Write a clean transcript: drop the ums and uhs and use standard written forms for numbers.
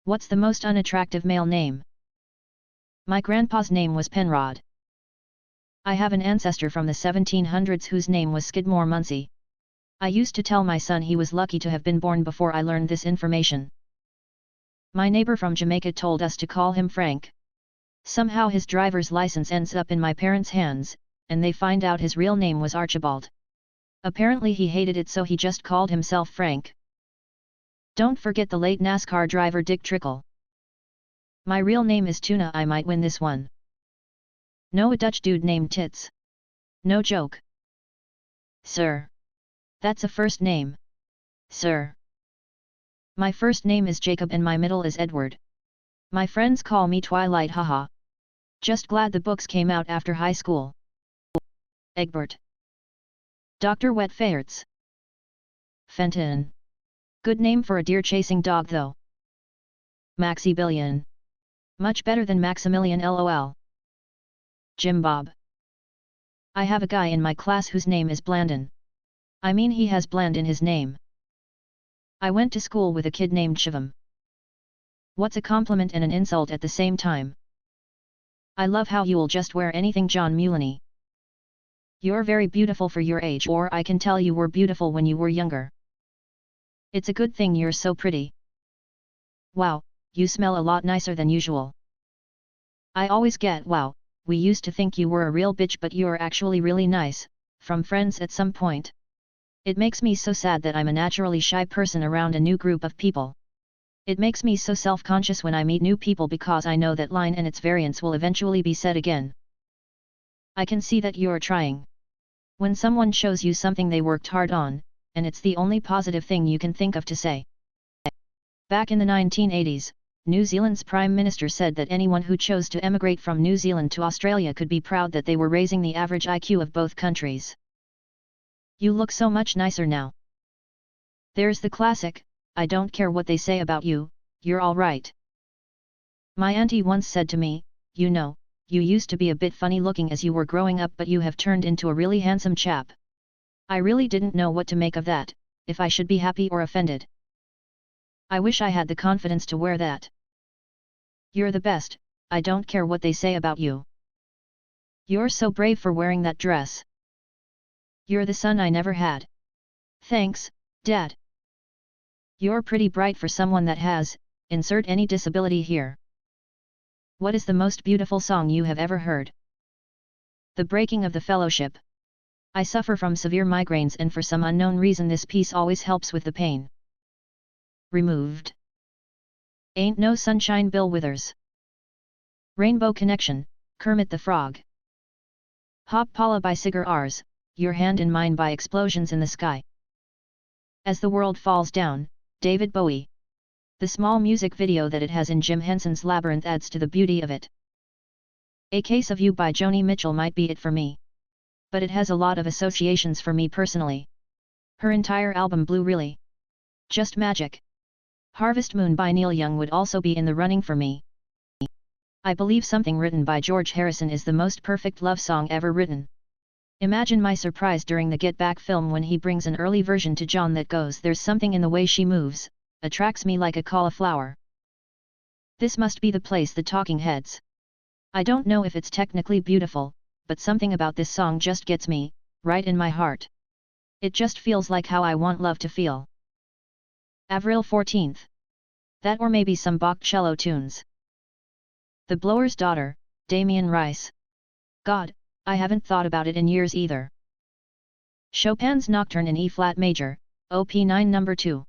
What's the most unattractive male name? My grandpa's name was Penrod. I have an ancestor from the 1700s whose name was Skidmore Munsey. I used to tell my son he was lucky to have been born before I learned this information. My neighbor from Jamaica told us to call him Frank. Somehow his driver's license ends up in my parents' hands, and they find out his real name was Archibald. Apparently he hated it, so he just called himself Frank. Don't forget the late NASCAR driver Dick Trickle. My real name is Tuna. I might win this one. Know a Dutch dude named Tits? No joke. Sir. That's a first name. Sir. My first name is Jacob and my middle is Edward. My friends call me Twilight, haha. Just glad the books came out after high school. Egbert. Dr. Wetfairts. Fenton. Good name for a deer-chasing dog though. Maxi-Billion. Much better than Maximilian lol. Jim Bob. I have a guy in my class whose name is Blandon. I mean he has bland in his name. I went to school with a kid named Shivam. What's a compliment and an insult at the same time? I love how you'll just wear anything John Mulaney. You're very beautiful for your age, or I can tell you were beautiful when you were younger. It's a good thing you're so pretty. Wow, you smell a lot nicer than usual. I always get wow, we used to think you were a real bitch but you're actually really nice, from friends at some point. It makes me so sad that I'm a naturally shy person around a new group of people. It makes me so self-conscious when I meet new people because I know that line and its variants will eventually be said again. I can see that you're trying. When someone shows you something they worked hard on, and it's the only positive thing you can think of to say. Back in the 1980s, New Zealand's Prime Minister said that anyone who chose to emigrate from New Zealand to Australia could be proud that they were raising the average IQ of both countries. You look so much nicer now. There's the classic, I don't care what they say about you, you're all right. My auntie once said to me, you know, you used to be a bit funny looking as you were growing up, but you have turned into a really handsome chap. I really didn't know what to make of that, if I should be happy or offended. I wish I had the confidence to wear that. You're the best, I don't care what they say about you. You're so brave for wearing that dress. You're the son I never had. Thanks, Dad. You're pretty bright for someone that has, insert any disability here. What is the most beautiful song you have ever heard? The Breaking of the Fellowship. I suffer from severe migraines and for some unknown reason this piece always helps with the pain. Removed. Ain't No Sunshine, Bill Withers. Rainbow Connection, Kermit the Frog. Hop Pala by Sigur Rós, Your Hand in Mine by Explosions in the Sky. As the World Falls Down, David Bowie. The small music video that it has in Jim Henson's Labyrinth adds to the beauty of it. A Case of You by Joni Mitchell might be it for me. But it has a lot of associations for me personally. Her entire album Blue really. Just magic. Harvest Moon by Neil Young would also be in the running for me. I believe Something written by George Harrison is the most perfect love song ever written. Imagine my surprise during the Get Back film when he brings an early version to John that goes, there's something in the way she moves, attracts me like a cauliflower. This must be the place, the Talking Heads. I don't know if it's technically beautiful, but something about this song just gets me, right in my heart. It just feels like how I want love to feel. Avril 14th. That or maybe some Bach cello tunes. The Blower's Daughter, Damien Rice. God, I haven't thought about it in years either. Chopin's Nocturne in E-flat major, Op. 9 No. 2.